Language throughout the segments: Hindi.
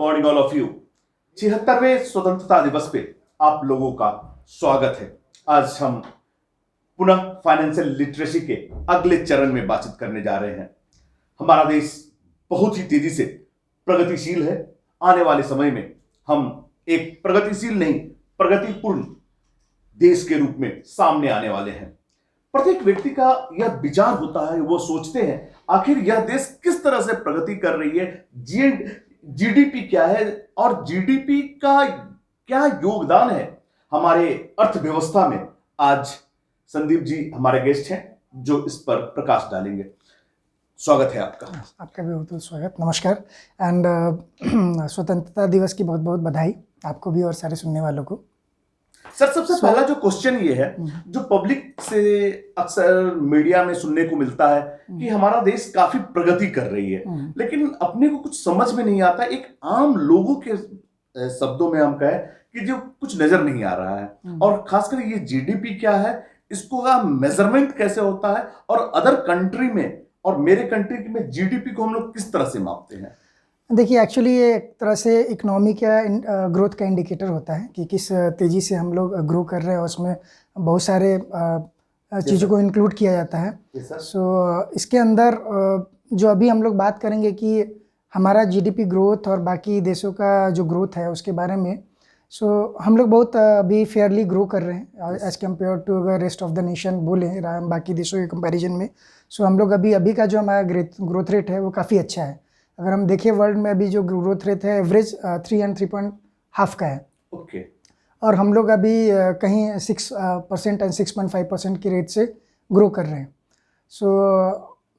Morning all of you. 76वें स्वतंत्रता दिवस पे आप लोगों का स्वागत है। आज हम पुनः फाइनेंशियल लिटरेसी के अगले चरण में बातचीत करने जा रहे हैं। हमारा देश बहुत ही तेजी से प्रगतिशील है। आने वाले समय में हम एक प्रगतिशील नहीं, प्रगतिपूर्ण देश के रूप में सामने आने वाले हैं। प्रत्येक व्यक्ति का यह विचार होता है, वो सोचते हैं आखिर यह देश किस तरह से प्रगति कर रही है, जीडीपी क्या है और जीडीपी का क्या योगदान है हमारे अर्थव्यवस्था में। आज संदीप जी हमारे गेस्ट हैं जो इस पर प्रकाश डालेंगे। स्वागत है आपका। आपका भी बहुत स्वागत, नमस्कार एंड स्वतंत्रता दिवस की बहुत बहुत बधाई आपको भी और सारे सुनने वालों को। सर, सबसे पहला जो क्वेश्चन ये है जो पब्लिक से अक्सर मीडिया में सुनने को मिलता है कि हमारा देश काफी प्रगति कर रही है, लेकिन अपने को कुछ समझ में नहीं आता। एक आम लोगों के शब्दों में हम कहें कि जो कुछ नजर नहीं आ रहा है, और खासकर ये जीडीपी क्या है, इसको का मेजरमेंट कैसे होता है, और अदर कंट्री में और मेरे कंट्री में जीडीपी को हम लोग किस तरह से मापते हैं। देखिए, एक्चुअली ये एक तरह से इकोनॉमी का ग्रोथ का इंडिकेटर होता है कि किस तेज़ी से हम लोग ग्रो कर रहे हैं, उसमें बहुत सारे चीज़ों को इंक्लूड किया जाता है। सो इसके अंदर जो अभी हम लोग बात करेंगे कि हमारा जीडीपी ग्रोथ और बाकी देशों का जो ग्रोथ है उसके बारे में। सो हम लोग बहुत अभी फेयरली ग्रो कर रहे हैं एज़ कम्पेयर टू अगर रेस्ट ऑफ द नेशन बोले बाकी देशों के कंपैरिजन में। सो हम लोग अभी का जो हमारा ग्रोथ रेट है वो काफ़ी अच्छा है। अगर हम देखें वर्ल्ड में अभी जो ग्रोथ रेट है एवरेज 3 and 3.5 का है। ओके। और हम लोग अभी कहीं 6% एंड 6.5% की रेट से ग्रो कर रहे हैं। सो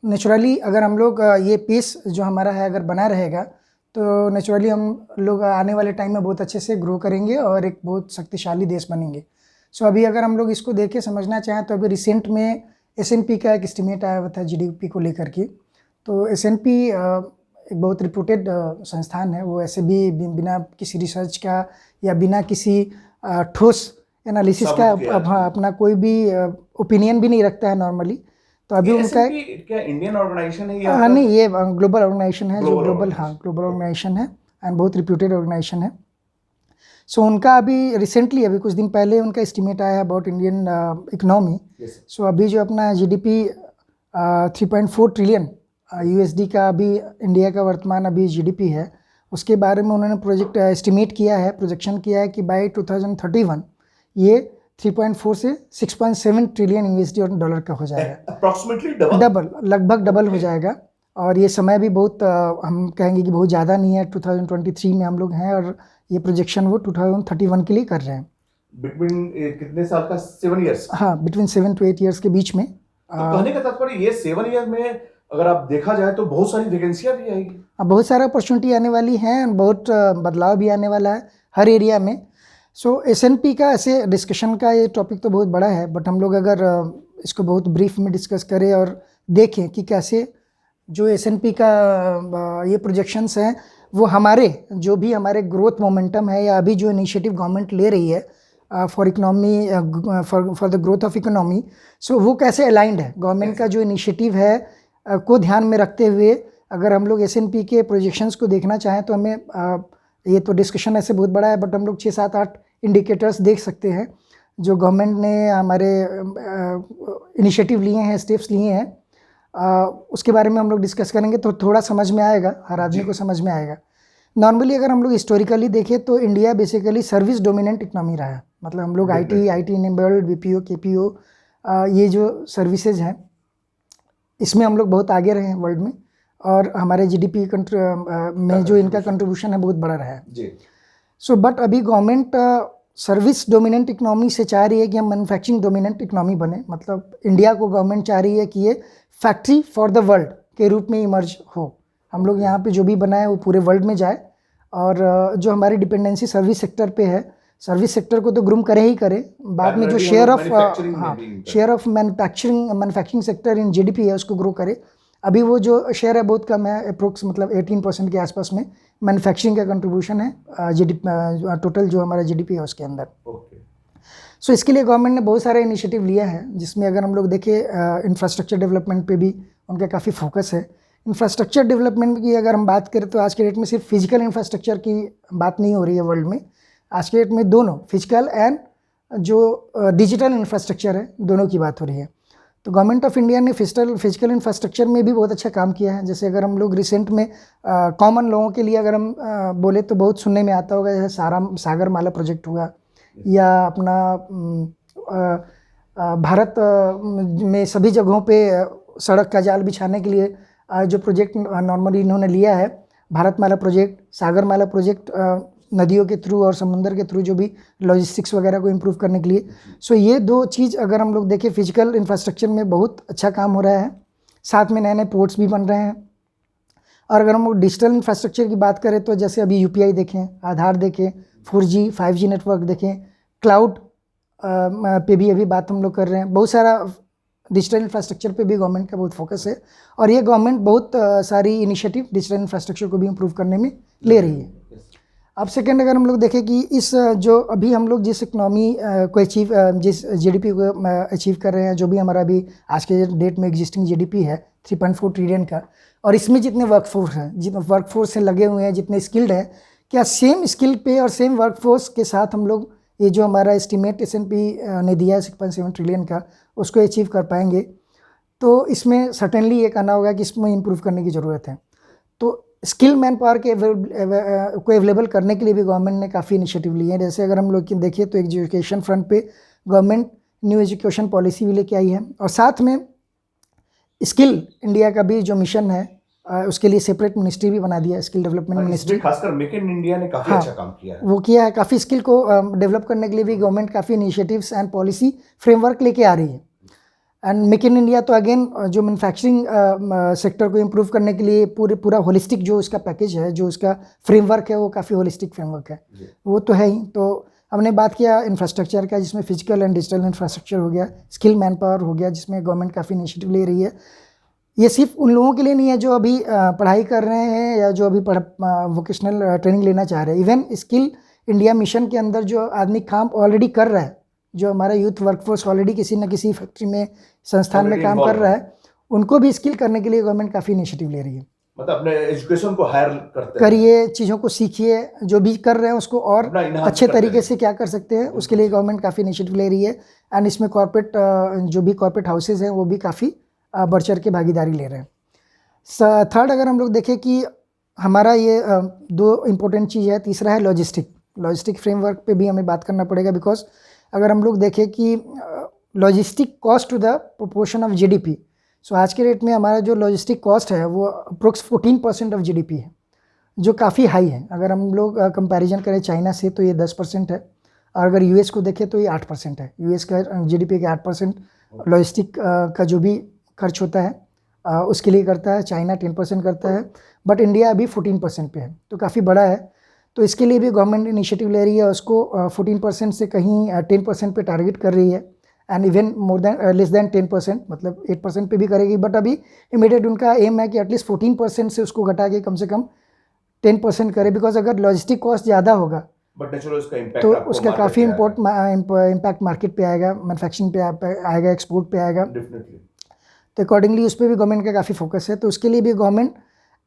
नेचुरली अगर हम लोग ये पेस जो हमारा है अगर बना रहेगा तो नेचुरली हम लोग आने वाले टाइम में बहुत अच्छे से ग्रो करेंगे और एक बहुत शक्तिशाली देश बनेंगे। सो अभी अगर हम लोग इसको देखें समझना चाहें तो अभी रिसेंट में S&P का एक एस्टिमेट आया हुआ था जीडीपी को लेकर के। तो S&P एक बहुत रिप्यूटेड संस्थान है, वो ऐसे भी बिना किसी रिसर्च का या बिना किसी ठोस एनालिसिस का अपना कोई भी ओपिनियन भी नहीं रखता है नॉर्मली। तो अभी उनका क्या इंडियन ऑर्गेनाइजेशन है या नहीं, ये ग्लोबल ऑर्गेनाइजेशन है, जो ग्लोबल ऑर्गेनाइजेशन है एंड बहुत रिप्यूटेड ऑर्गेनाइजेशन है। सो उनका अभी रिसेंटली अभी कुछ दिन पहले उनका एस्टिमेट आया अबाउट इंडियन इकोनॉमी। सो अभी जो अपना जीडीपी 3.4 ट्रिलियन यूएसडी का अभी इंडिया का वर्तमान अभी जीडीपी है, उसके बारे में उन्होंने एस्टिमेट किया है, प्रोजेक्शन किया है कि बाय 2031 ये 3.4 से 6.7 ट्रिलियन यूएसडी और डॉलर का हो जाएगा। अप्रॉक्सीमेटली लगभग डबल हो जाएगा। और ये समय भी बहुत हम कहेंगे कि बहुत ज़्यादा नहीं है। 2023 में हम लोग हैं और ये प्रोजेक्शन वो 2031 के लिए कर रहे हैं। बिटवीन कितने साल का? 7 ईयर्स। हाँ, बिटवीन 7 to 8 ईयर्स के बीच में। तो कहने का तात्पर्य ये 7 ईयर में अगर आप देखा जाए तो बहुत सारी वैकेंसियाँ भी आएगी। बहुत सारा अपॉर्चुनिटी आने वाली हैं, बहुत बदलाव भी आने वाला है हर एरिया में। सो S&P का ऐसे डिस्कशन का ये टॉपिक तो बहुत बड़ा है, बट हम लोग अगर इसको बहुत ब्रीफ में डिस्कस करें और देखें कि कैसे जो S&P का ये प्रोजेक्शंस हैं वो हमारे जो भी हमारे ग्रोथ मोमेंटम है या अभी जो इनिशिएटिव गवर्नमेंट ले रही है for economy for the growth of economy, so वो कैसे अलाइंड है गवर्नमेंट का जो इनिशिएटिव है को ध्यान में रखते हुए। अगर हम लोग S&P के प्रोजेक्शंस को देखना चाहें तो हमें ये तो डिस्कशन ऐसे बहुत बड़ा है, बट हम लोग 6, 7, 8 इंडिकेटर्स देख सकते हैं जो गवर्नमेंट ने हमारे इनिशिएटिव लिए हैं, स्टेप्स लिए हैं। उसके बारे में हम लोग डिस्कस करेंगे तो थोड़ा समझ में आएगा, हर आदमी को समझ में आएगा। नॉर्मली अगर हम लोग हिस्टोरिकली देखें तो India basically service dominant economy रहा है। मतलब हम लोग IT इनेबल्ड, BPO, KPO ये जो सर्विसेज हैं इसमें हम लोग बहुत आगे रहे हैं वर्ल्ड में, और हमारे जीडीपी में जो इनका कंट्रीब्यूशन है बहुत बड़ा रहा है जी। सो बट अभी गवर्नमेंट सर्विस डोमिनेंट इकोनॉमी से चाह रही है कि हम मैन्युफैक्चरिंग डोमिनेंट इकोनॉमी बने। मतलब इंडिया को गवर्नमेंट चाह रही है कि ये फैक्ट्री फॉर द वर्ल्ड के रूप में इमर्ज हो। हम लोग यहाँ पे जो भी बनाए वो पूरे वर्ल्ड में जाए, और जो हमारी डिपेंडेंसी सर्विस सेक्टर पे है, सर्विस सेक्टर को तो ग्रूम करे ही करे, बाद में जो share of manufacturing sector in GDP है उसको ग्रो करे। अभी वो जो शेयर है बहुत कम है, अप्रोक्स मतलब 18% के आसपास में मैन्युफैक्चरिंग का कंट्रीब्यूशन है जीडीपी टोटल जो हमारा जीडीपी है उसके अंदर। सो इसके लिए गवर्नमेंट ने बहुत सारे इनिशिएटिव लिया है, जिसमें अगर हम लोग देखें इंफ्रास्ट्रक्चर डेवलपमेंट पे भी उनका काफ़ी फोकस है इंफ्रास्ट्रक्चर डेवलपमेंट की अगर हम बात करें तो आज के डेट में सिर्फ फिजिकल इंफ्रास्ट्रक्चर की बात नहीं हो रही है वर्ल्ड में। आज के डेट में दोनों फिजिकल एंड जो डिजिटल इंफ्रास्ट्रक्चर है दोनों की बात हो रही है। तो गवर्नमेंट ऑफ इंडिया ने फिजिकल इंफ्रास्ट्रक्चर में भी बहुत अच्छा काम किया है। जैसे अगर हम लोग रिसेंट में कॉमन लोगों के लिए अगर हम बोले तो बहुत सुनने में आता होगा, जैसे सागर माला प्रोजेक्ट हुआ या अपना भारत में सभी जगहों पे सड़क का जाल बिछाने के लिए जो प्रोजेक्ट नॉर्मली इन्होंने लिया है, भारतमाला प्रोजेक्ट, सागरमाला प्रोजेक्ट, नदियों के थ्रू और समुंदर के थ्रू जो भी लॉजिस्टिक्स वगैरह को इम्प्रूव करने के लिए। सो ये दो चीज़ अगर हम लोग देखें फिजिकल इंफ्रास्ट्रक्चर में बहुत अच्छा काम हो रहा है। साथ में नए नए पोर्ट्स भी बन रहे हैं। और अगर हम लोग डिजिटल इंफ्रास्ट्रक्चर की बात करें तो जैसे अभी UPI देखें, आधार देखें, 4G 5G नेटवर्क देखें, क्लाउड पे भी अभी बात हम लोग कर रहे हैं। बहुत सारा डिजिटल इंफ्रास्ट्रक्चर पे भी गवर्नमेंट का बहुत फोकस है और ये गवर्नमेंट बहुत सारी इनिशिएटिव डिजिटल इंफ्रास्ट्रक्चर को भी इम्प्रूव करने में ले रही है। अब सेकेंड अगर हम लोग देखें कि इस जो अभी हम लोग जिस इकनॉमी को अचीव जिस GDP को अचीव कर रहे हैं, जो भी हमारा अभी आज के डेट में एग्जिस्टिंग GDP है 3.4 ट्रिलियन का, और इसमें जितने वर्कफोर्स से लगे हुए हैं, जितने स्किल्ड हैं, क्या सेम स्किल पे और सेम वर्कफोर्स के साथ हम लोग ये जो हमारा एस्टिमेट S&P ने दिया है 6.7 ट्रिलियन का, उसको अचीव कर पाएंगे? तो इसमें सर्टेनली ये कहना होगा कि इसमें इम्प्रूव करने की ज़रूरत है। तो स्किल मैन पावर के को अवेलेबल करने के लिए भी गवर्नमेंट ने काफ़ी इनिशिएटिव लिए हैं। जैसे अगर हम लोग देखिए तो एजुकेशन फ्रंट पे गवर्नमेंट न्यू एजुकेशन पॉलिसी भी लेके आई है और साथ में स्किल इंडिया का भी जो मिशन है उसके लिए सेपरेट मिनिस्ट्री भी बना दिया है, स्किल डेवलपमेंट मिनिस्ट्री। खासकर मेक इन इंडिया ने काफ़ी अच्छा काम किया है। वो किया है, काफ़ी स्किल को डेवलप करने के लिए भी गवर्नमेंट काफ़ी इनिशिएटिव्स एंड पॉलिसी फ्रेमवर्क लेके आ रही है। एंड मेक इन इंडिया तो अगेन जो मैन्युफैक्चरिंग सेक्टर को इम्प्रूव करने के लिए पूरा होलिस्टिक जो उसका पैकेज है, जो उसका फ्रेमवर्क है, वो काफ़ी होलिस्टिक फ्रेमवर्क है, वो तो है ही। तो हमने बात किया इंफ्रास्ट्रक्चर का, जिसमें फिजिकल एंड डिजिटल इंफ्रास्ट्रक्चर हो गया, स्किल मैन पावर हो गया, जिसमें गवर्नमेंट काफ़ी इनिशिएटिव ले रही है। ये सिर्फ उन लोगों के लिए नहीं है जो अभी पढ़ाई कर रहे हैं या जो अभी वोकेशनल ट्रेनिंग लेना चाह रहे हैं। इवन स्किल इंडिया मिशन के अंदर जो आदमी काम ऑलरेडी कर रहा है, जो हमारा यूथ वर्कफोर्स ऑलरेडी किसी न किसी फैक्ट्री में, संस्थान में काम कर रहा है, उनको भी स्किल करने के लिए गवर्नमेंट काफ़ी इनिशिएटिव ले रही है। मतलब अपने एजुकेशन को हायर करिए, चीज़ों को सीखिए, जो भी कर रहे हैं उसको और अच्छे तरीके से क्या कर सकते हैं, उसके लिए गवर्नमेंट काफ़ी इनिशिएटिव ले रही है। एंड इसमें कॉर्पोरेट जो भी कॉर्पोरेट हाउसेज हैं वो भी काफ़ी बढ़ चढ़ के भागीदारी ले रहे हैं। थर्ड अगर हम लोग देखें कि हमारा ये दो इम्पोर्टेंट चीज़ है। तीसरा है लॉजिस्टिक फ्रेमवर्क पे भी हमें बात करना पड़ेगा, बिकॉज अगर हम लोग देखें कि logistic cost to the proportion of GDP, so आज के रेट में हमारा जो लॉजिस्टिक कॉस्ट है वो अप्रोक्स 14% ऑफ GDP है, जो काफ़ी हाई है। अगर हम लोग कंपैरिजन करें चाइना से तो ये 10% है, और अगर US को देखें तो ये 8% है। US का GDP का 8% लॉजिस्टिक का जो भी खर्च होता है उसके लिए करता है। चाइना 10% करता है, बट इंडिया अभी 14% पे है, तो काफ़ी बड़ा है। तो इसके लिए भी गवर्नमेंट इनिशिएटिव ले रही है, उसको 14% से कहीं 10% पे टारगेट कर रही है, एंड इवन लेस दैन 10%, मतलब 8% पे भी करेगी। बट अभी इमीडिएट उनका एम है कि एटलीस्ट 14% से उसको घटा के कम से कम 10% करे, बिकॉज अगर लॉजिस्टिक कॉस्ट ज़्यादा होगा तो उसका काफ़ी इम्पैक्ट मार्केट पे आएगा, मैन्युफैक्चरिंग पे आएगा, एक्सपोर्ट पे आएगा। तो अकॉर्डिंगली उस पर भी गवर्नमेंट का काफ़ी फोकस है। तो उसके लिए भी गवर्नमेंट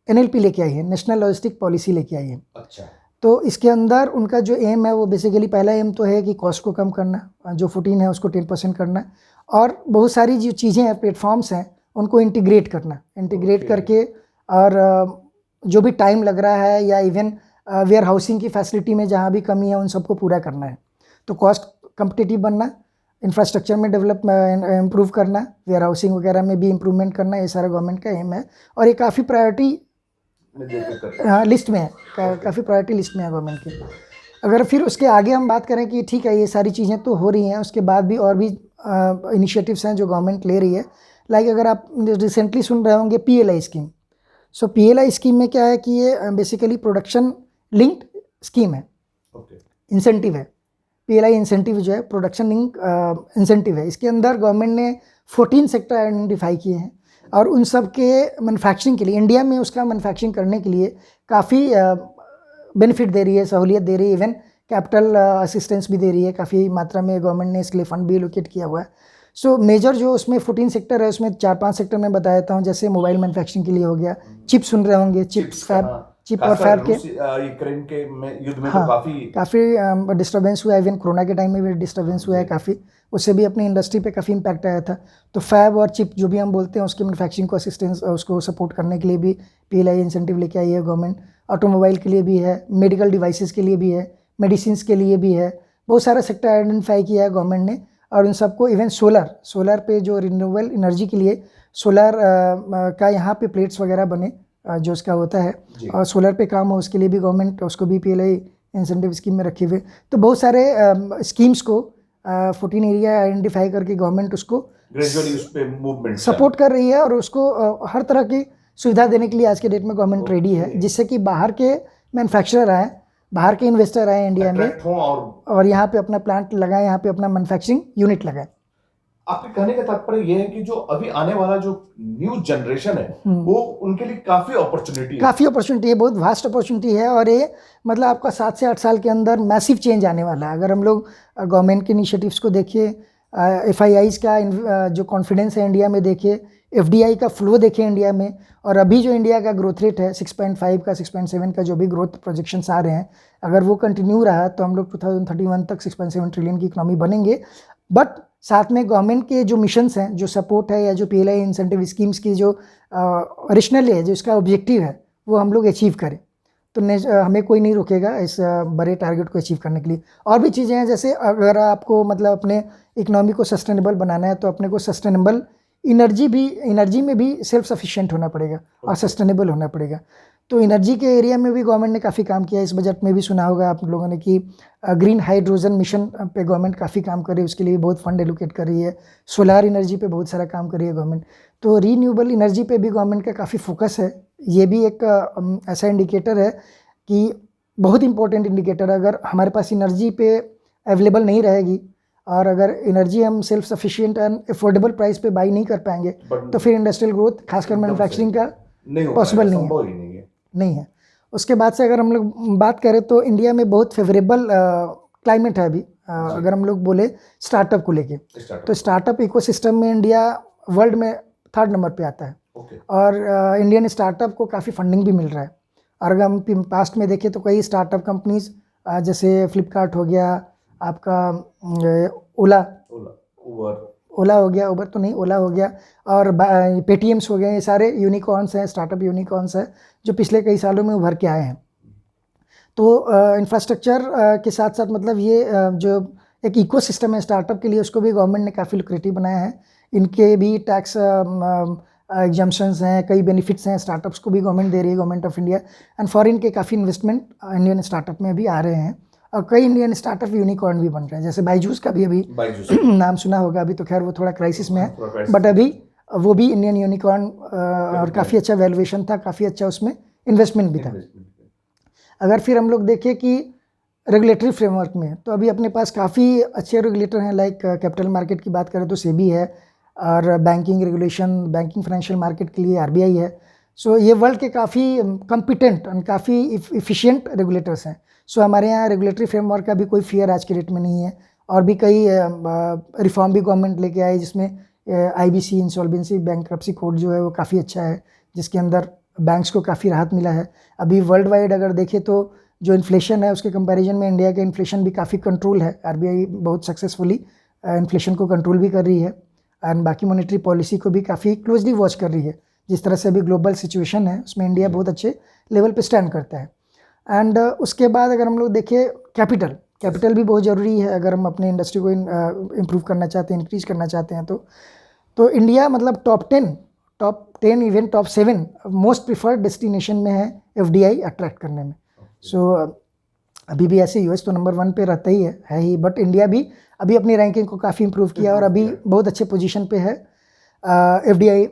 NLP लेके आई है, नेशनल लॉजिस्टिक पॉलिसी लेके आई है। अच्छा। तो इसके अंदर उनका जो एम है वो बेसिकली पहला एम तो है कि कॉस्ट को कम करना, जो 14 है उसको 10% करना, और बहुत सारी जो चीज़ें हैं, प्लेटफॉर्म्स हैं, उनको इंटीग्रेट करना, करके, और जो भी टाइम लग रहा है या इवन वेयर हाउसिंग की फैसिलिटी में जहाँ भी कमी है उन सबको पूरा करना है। तो कॉस्ट कम्पिटिटिव बनना, इंफ्रास्ट्रक्चर में डेवलप इम्प्रूव करना, वेयर हाउसिंग वगैरह में भी इम्प्रूवमेंट करना, ये सारा गवर्नमेंट का एम है। और ये काफ़ी प्रायोरिटी लिस्ट में है, काफ़ी प्रायोरिटी लिस्ट में है गवर्नमेंट की। अगर फिर उसके आगे हम बात करें कि ठीक है ये सारी चीज़ें तो हो रही हैं, उसके बाद भी और भी इनिशिएटिव्स हैं जो गवर्नमेंट ले रही है। लाइक अगर आप रिसेंटली सुन रहे होंगे PLI स्कीम। सो PLI स्कीम में क्या है कि ये बेसिकली प्रोडक्शन लिंक्ड स्कीम है, इंसेंटिव है। PLI इंसेंटिव जो है प्रोडक्शन लिंक इंसेंटिव है। इसके अंदर गवर्नमेंट ने 14 सेक्टर आइडेंटिफाई किए हैं, और उन सब के मैन्युफैक्चरिंग के लिए, इंडिया में उसका मैन्युफैक्चरिंग करने के लिए काफ़ी बेनिफिट दे रही है, सहूलियत दे रही है, इवन कैपिटल असिस्टेंस भी दे रही है। काफ़ी मात्रा में गवर्नमेंट ने इसके लिए फ़ंड भी एलोकेट किया हुआ है। सो मेजर जो उसमें 14 सेक्टर है उसमें 4-5 सेक्टर मैं बता देता हूँ, जैसे मोबाइल मैन्युफैक्चरिंग के लिए हो गया, चिप सुन रहे होंगे, चिप्स फैब, चिप और फैब के यूक्रेन के युद्ध में तो हाँ काफी डिस्टर्बेंस हुआ है, इवन कोरोना के टाइम में भी डिस्टर्बेंस हुआ है काफ़ी, उससे भी अपनी इंडस्ट्री पे काफ़ी इम्पैक्ट आया था। तो फैब और चिप जो भी हम बोलते हैं उसके मैन्युफैक्चरिंग को असिस्टेंस उसको सपोर्ट करने के लिए भी पीएलआई इंसेंटिव लेके आई है गवर्नमेंट। ऑटोमोबाइल के लिए भी है, मेडिकल डिवाइसेस के लिए भी है, मेडिसिन के लिए भी है, बहुत सारा सेक्टर आइडेंटिफाई किया है गवर्नमेंट ने। और उन सबको इवन सोलर पे जो रिन्यूएबल एनर्जी के लिए सोलर का यहाँ पे प्लेट्स वगैरह बने जो उसका होता है और सोलर पे काम हो उसके लिए भी गवर्नमेंट उसको भी पीएलआई इंसेंटिव स्कीम में रखे हुए। तो बहुत सारे स्कीम्स को 14 एरिया आइडेंटिफाई करके गवर्नमेंट उसको ग्रेजुअली उस पे मूवमेंट सपोर्ट कर रही है और उसको हर तरह की सुविधा देने के लिए आज के डेट में गवर्नमेंट रेडी है, जिससे कि बाहर के मैन्युफैक्चरर आए, बाहर के इन्वेस्टर आए इंडिया में और यहाँ पे अपना प्लांट लगाए, यहाँ पे अपना मैन्युफैक्चरिंग यूनिट लगाए। आपके कहने का तात्पर्य यह है कि जो अभी आने वाला जो न्यू जनरेशन है वो उनके लिए काफी अपॉर्चुनिटी है, बहुत वास्ट अपॉर्चुनिटी है और ये मतलब आपका 7 से 8 साल के अंदर मैसिव चेंज आने वाला है। अगर हम लोग गवर्नमेंट के इनिशिएटिव्स को देखिए, FIIs का जो कॉन्फिडेंस है इंडिया में देखिए, FDI का फ्लो देखें इंडिया में, और अभी जो इंडिया का ग्रोथ रेट है 6.5 का 6.7 का जो भी ग्रोथ प्रोजेक्शंस आ रहे हैं, अगर वो कंटिन्यू रहा तो हम लोग 2031 तक 6.7 ट्रिलियन की इकोनॉमी बनेंगे। बट साथ में गवर्नमेंट के जो मिशंस हैं, जो सपोर्ट है या जो पीएलआई इंसेंटिव स्कीम्स की जो ओरिजिनल है, जो इसका ऑब्जेक्टिव है, वो हम लोग अचीव करें तो हमें कोई नहीं रोकेगा इस बड़े टारगेट को अचीव करने के लिए। और भी चीज़ें हैं, जैसे अगर आपको मतलब अपने इकोनॉमी को सस्टेनेबल बनाना है तो अपने को सस्टेनेबल एनर्जी में भी सेल्फ सफिशिएंट होना पड़ेगा और सस्टेनेबल होना पड़ेगा। तो एनर्जी के एरिया में भी गवर्नमेंट ने काफ़ी काम किया है। इस बजट में भी सुना होगा आप लोगों ने कि ग्रीन हाइड्रोजन मिशन पे गवर्नमेंट काफ़ी काम कर रही है, उसके लिए बहुत फंड एलोकेट कर रही है। सोलार एनर्जी पे बहुत सारा काम कर रही है गवर्नमेंट। तो रीन्यूएबल एनर्जी पे भी गवर्नमेंट का काफ़ी फोकस है। ये भी एक ऐसा इंडिकेटर है कि बहुत इंपॉर्टेंट इंडिकेटर, अगर हमारे पास एनर्जी पे अवेलेबल नहीं रहेगी और अगर एनर्जी हम self sufficient and affordable price पे बाई नहीं कर पाएंगे तो फिर इंडस्ट्रियल ग्रोथ खासकर मैन्युफैक्चरिंग का पॉसिबल नहीं है। उसके बाद से अगर हम लोग बात करें तो इंडिया में बहुत फेवरेबल क्लाइमेट है अभी। अगर हम लोग बोले स्टार्टअप को लेके तो स्टार्टअप इकोसिस्टम में इंडिया वर्ल्ड में 3rd नंबर पे आता है। और इंडियन स्टार्टअप को काफ़ी फंडिंग भी मिल रहा है। और अगर हम पास्ट में देखें तो कई स्टार्टअप कंपनीज जैसे फ्लिपकार्ट हो गया, आपका ओला हो गया, उबर तो नहीं, ओला हो गया, और पेटीएम्स हो गए, ये सारे यूनिकॉर्न्स हैं, स्टार्टअप यूनिकॉर्न्स हैं जो पिछले कई सालों में उभर के आए हैं। तो इंफ्रास्ट्रक्चर के साथ साथ मतलब ये जो एक इकोसिस्टम है स्टार्टअप के लिए, उसको भी गवर्नमेंट ने काफ़ी लुक्रेटिव बनाया है। इनके भी टैक्स एग्जम्पशंस हैं, कई बेनिफिट्स हैं स्टार्टअप्स को भी गवर्नमेंट दे रही है, government of India. And foreign के काफ़ी इन्वेस्टमेंट इंडियन स्टार्टअप में भी आ रहे हैं और कई इंडियन स्टार्टअप यूनिकॉर्न भी बन रहे हैं। जैसे बायजूस का भी अभी नाम सुना होगा, अभी तो खैर वो थोड़ा क्राइसिस में है, बट अभी वो भी इंडियन यूनिकॉर्न और काफ़ी अच्छा वैल्यूएशन था, काफ़ी अच्छा उसमें इन्वेस्टमेंट भी था। अगर फिर हम लोग देखें कि रेगुलेटरी फ्रेमवर्क में, तो अभी अपने पास काफ़ी अच्छे रेगुलेटर हैं। लाइक कैपिटल मार्केट की बात करें तो सेबी है, और banking regulation, banking financial market के लिए RBI है। सो ये वर्ल्ड के काफ़ी कॉम्पिटेंट और काफ़ी इफ़िशिएंट रेगुलेटर्स हैं। सो हमारे यहाँ रेगुलेटरी फ्रेमवर्क का भी कोई फियर आज के डेट में नहीं है। और भी कई रिफॉर्म भी गवर्नमेंट लेके आई, जिसमें IBC इंसॉल्वेंसी बैंक्रप्सी कोड जो है वो काफ़ी अच्छा है, जिसके अंदर बैंक्स को काफ़ी राहत मिला है। अभी वर्ल्ड वाइड अगर देखें तो जो इन्फ्लेशन है उसके कंपैरिजन में इंडिया का इन्फ्लेशन भी काफ़ी कंट्रोल है। RBI बहुत सक्सेसफुली इन्फ्लेशन को कंट्रोल भी कर रही है एंड बाकी मॉनेटरी पॉलिसी को भी काफ़ी क्लोजली वॉच कर रही है। जिस तरह से अभी ग्लोबल सिचुएशन है उसमें इंडिया बहुत अच्छे लेवल पे स्टैंड करता है। एंड उसके बाद अगर हम लोग देखें कैपिटल भी बहुत ज़रूरी है अगर हम अपने इंडस्ट्री को इम्प्रूव करना चाहते हैं, इंक्रीज करना चाहते हैं। तो इंडिया मतलब top 10 even top 7 most preferred destination में है FDI अट्रैक्ट करने में। सो अभी भी ऐसे US तो नंबर 1 पे रहता ही है ही, बट इंडिया भी अभी अपनी रैंकिंग को काफ़ी इंप्रूव किया और अभी बहुत अच्छे पोजीशन पे है FDI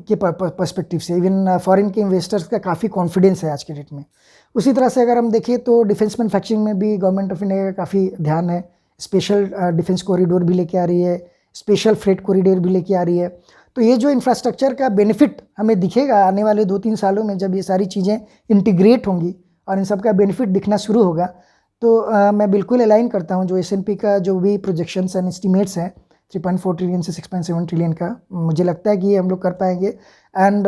के पर्सपेक्टिव से। इवन फॉरेन के इन्वेस्टर्स का काफ़ी कॉन्फिडेंस है आज के डेट में। उसी तरह से अगर हम देखें तो डिफेंस मैन्युफैक्चरिंग में भी गवर्नमेंट ऑफ इंडिया का काफ़ी ध्यान है। स्पेशल डिफेंस कॉरिडोर भी लेके आ रही है, स्पेशल फ्रेट कॉरिडोर भी लेके आ रही है। तो ये जो इंफ्रास्ट्रक्चर का बेनिफिट हमें दिखेगा आने वाले 2-3 सालों में, जब ये सारी चीज़ें इंटीग्रेट होंगी और इन सब का बेनिफिट दिखना शुरू होगा, तो मैं बिल्कुल अलाइन करता हूँ जो S&P का जो भी प्रोजेक्शंस एंड एस्टिमेट्स हैं 3.4 ट्रिलियन से 6.7 ट्रिलियन का। मुझे लगता है कि ये हम लोग कर पाएंगे। एंड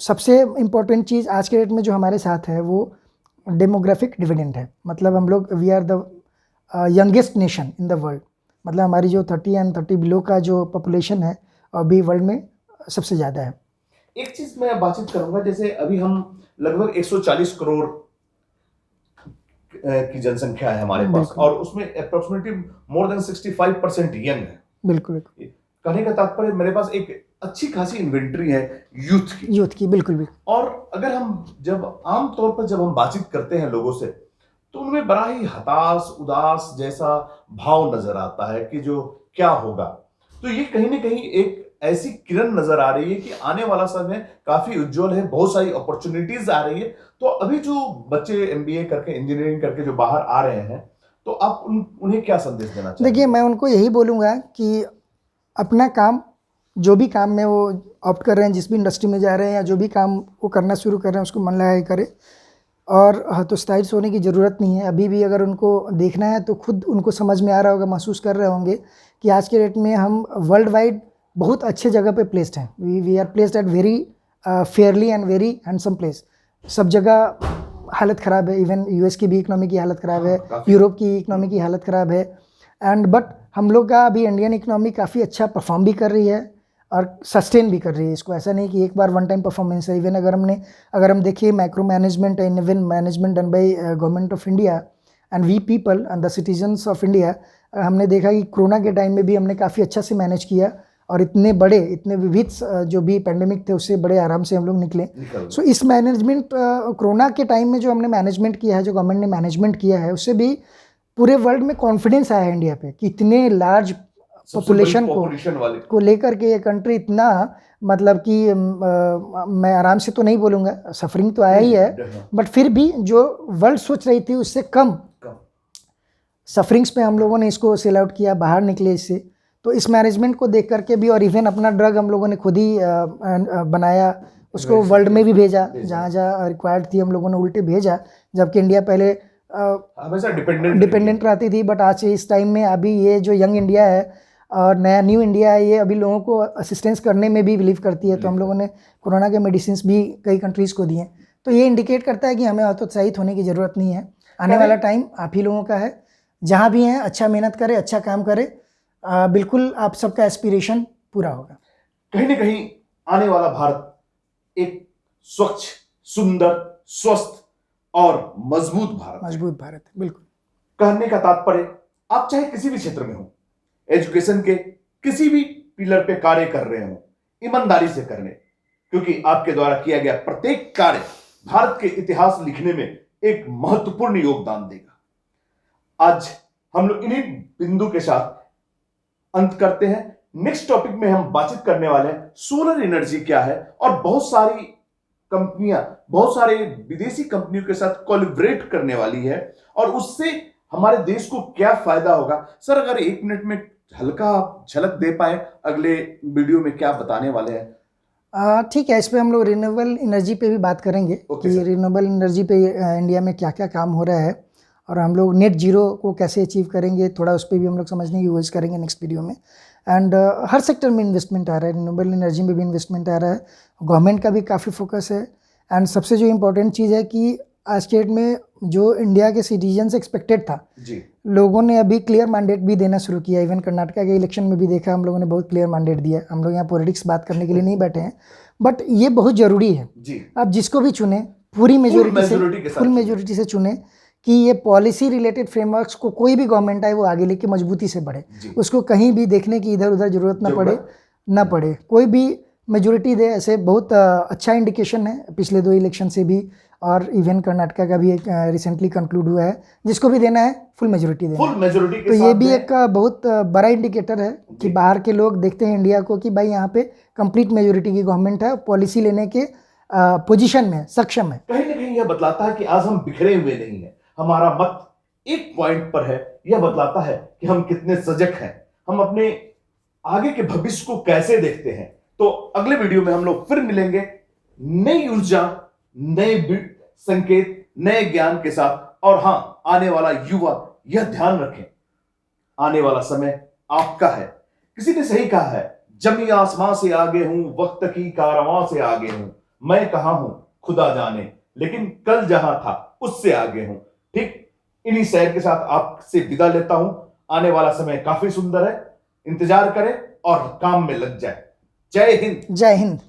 सबसे इम्पोर्टेंट चीज़ आज के डेट में जो हमारे साथ है वो डेमोग्राफिक डिविडेंड है। मतलब हम लोग we are the youngest nation in the world. मतलब हमारी जो 30 एंड 30 बिलो का जो पॉपुलेशन है अभी वर्ल्ड में सबसे ज़्यादा है। एक चीज मैं बातचीत करूंगा, जैसे अभी हम लगभग 140 करोड़ की जनसंख्या है हमारे पास, बिल्कुल। और उसमें अप्रोक्सीमेटली मोर देन 65% यंग है। बिल्कुल बिल्कुल कहने का तात्पर्य मेरे पास एक अच्छी खासी इन्वेंट्री है यूथ की। बिल्कुल बिल्कुल। और अगर हम जब आमतौर पर जब हम बातचीत करते हैं लोगों से, तो उनमें बड़ा ही हताश उदास जैसा भाव नजर आता है कि जो क्या होगा। तो ये कहीं ना कहीं एक ऐसी किरण नजर आ रही है कि आने वाला समय काफी उज्जवल है, बहुत सारी अपॉर्चुनिटीज आ रही है। तो अभी जो बच्चे एमबीए करके इंजीनियरिंग करके जो बाहर आ रहे हैं, तो आप उन्हें क्या संदेश देना चाहेंगे? देखिए, मैं उनको यही बोलूँगा कि अपना काम, जो भी काम में वो ऑप्ट कर रहे हैं, जिस भी इंडस्ट्री में जा रहे हैं या जो भी काम वो करना शुरू कर रहे हैं, उसको मन लगा के करें। और हतोत्साहित होने की ज़रूरत नहीं है। अभी भी अगर उनको देखना है तो खुद उनको समझ में आ रहा होगा, महसूस कर रहे होंगे कि आज के डेट में हम वर्ल्ड वाइड बहुत अच्छे जगह पे प्लेस्ड हैं। We are placed at very fairly and very handsome place. सब जगह हालत ख़राब है, इवन यूएस की भी इकोनॉमी की हालत ख़राब है, यूरोप की इकोनॉमी की हालत ख़राब है। एंड बट हम लोग का अभी इंडियन इकोनॉमी काफ़ी अच्छा परफॉर्म भी कर रही है और सस्टेन भी कर रही है इसको। ऐसा नहीं कि एक बार वन टाइम परफॉर्मेंस है। इवन अगर हम देखिए micro management and even management done by government of India and we people and the citizens of India, हमने देखा कि कोरोना के टाइम में भी हमने काफ़ी अच्छा से मैनेज किया और इतने विविध जो भी पेंडेमिक थे उससे बड़े आराम से हम लोग निकले। सो इस मैनेजमेंट कोरोना के टाइम में जो हमने मैनेजमेंट किया है, जो गवर्नमेंट ने मैनेजमेंट किया है, उससे भी पूरे वर्ल्ड में कॉन्फिडेंस आया है इंडिया पे कि इतने लार्ज पॉपुलेशन को लेकर के ये कंट्री इतना, मतलब कि मैं आराम से तो नहीं बोलूँगा, सफरिंग तो आया ही है, बट फिर भी जो वर्ल्ड सोच रही थी उससे कम सफरिंग्स पे हम लोगों ने इसको सेल आउट किया, बाहर निकले इससे। तो इस मैनेजमेंट को देख करके भी, और इवन अपना ड्रग हम लोगों ने खुद ही बनाया, उसको वर्ल्ड में भी भेजा, जहाँ जहाँ रिक्वायर्ड थी हम लोगों ने उल्टे भेजा, जबकि इंडिया पहले हमेशा डिपेंडेंट रहती थी। बट आज इस टाइम में अभी ये जो यंग इंडिया है और नया न्यू इंडिया है, ये अभी लोगों को असिस्टेंस करने में भी बिलीव करती है। तो हम लोगों ने कोरोना के मेडिसिन भी कई कंट्रीज़ को दिए। तो ये इंडिकेट करता है कि हमें हतोत्साहित होने की ज़रूरत नहीं है। आने वाला टाइम आप ही लोगों का है। जहाँ भी हैं अच्छा मेहनत करें, अच्छा काम करें, बिल्कुल आप सबका एस्पिरेशन पूरा होगा। कहीं ना कहीं आने वाला भारत एक स्वच्छ, सुंदर, स्वस्थ और मजबूत भारत, बिल्कुल। कहने का तात्पर्य, आप चाहे किसी भी क्षेत्र में हो, एजुकेशन के किसी भी पिलर पे कार्य कर रहे हो, ईमानदारी से करने, क्योंकि आपके द्वारा किया गया प्रत्येक कार्य भारत के इतिहास लिखने में एक महत्वपूर्ण योगदान देगा। आज हम लोग इन्हीं बिंदु के साथ अंत करते हैं। नेक्स्ट टॉपिक में हम बातचीत करने वाले हैं सोलर एनर्जी क्या है, और बहुत सारी कंपनियां, बहुत सारे विदेशी कंपनियों के साथ कोलैबोरेट करने वाली है, और उससे हमारे देश को क्या फायदा होगा। सर, अगर 1 मिनट में हल्का झलक दे पाए अगले वीडियो में क्या बताने वाले हैं? ठीक है, इस पे हम लोग रिन्यूएबल एनर्जी पे भी बात करेंगे कि रिन्यूएबल एनर्जी पे इंडिया में क्या क्या काम हो रहा है, और हम लोग नेट जीरो को कैसे अचीव करेंगे, थोड़ा उस पर भी हम लोग समझने की कोशिश करेंगे नेक्स्ट वीडियो में। एंड हर सेक्टर में इन्वेस्टमेंट आ रहा है, रिन्यूएबल एनर्जी में भी इन्वेस्टमेंट आ रहा है, गवर्नमेंट का भी काफ़ी फोकस है। एंड सबसे जो इम्पोर्टेंट चीज़ है कि आज के डेट में जो इंडिया के सिटीजन से एक्सपेक्टेड था जी, लोगों ने अभी क्लियर मैंडेट भी देना शुरू किया। इवन कर्नाटका के इलेक्शन में भी देखा हम लोगों ने बहुत क्लियर मैंडेट दिया। हम लोग यहाँ पॉलिटिक्स बात करने के लिए नहीं बैठे हैं, बट ये बहुत ज़रूरी है जी। आप जिसको भी चुने फुल मेजोरिटी से चुने कि ये पॉलिसी रिलेटेड फ्रेमवर्क्स को कोई भी गवर्नमेंट आए वो आगे लेके मजबूती से बढ़े, उसको कहीं भी देखने की इधर उधर जरूरत ना पड़े, कोई भी मेजोरिटी दे। ऐसे बहुत अच्छा इंडिकेशन है पिछले 2 इलेक्शन से भी, और इवन कर्नाटका का भी एक रिसेंटली कंक्लूड हुआ है, जिसको भी देना है फुल मेजोरिटी देना है। तो ये भी एक बहुत बड़ा इंडिकेटर है कि बाहर के लोग देखते हैं इंडिया को कि भाई यहाँ पे कंप्लीट मेजोरिटी की गवर्नमेंट है, पॉलिसी लेने के पोजीशन में सक्षम है। कहीं ना कहीं यह बतलाता है कि आज हम बिखरे हुए नहीं हैं, हमारा मत एक पॉइंट पर है। यह बतलाता है कि हम कितने सजग हैं, हम अपने आगे के भविष्य को कैसे देखते हैं। तो अगले वीडियो में हम लोग फिर मिलेंगे नई ऊर्जा, नए संकेत, नए ज्ञान के साथ। और हां, आने वाला युवा यह ध्यान रखें, आने वाला समय आपका है। किसी ने सही कहा है, जमी आसमां से आगे हूं, वक्त की कारवां से आगे हूं, मैं कहां हूं खुदा जाने, लेकिन कल जहां था उससे आगे हूं। ठीक इन्हीं शहर के साथ आपसे विदा लेता हूं। आने वाला समय काफी सुंदर है, इंतजार करें और काम में लग जाए। जय हिंद। जय हिंद।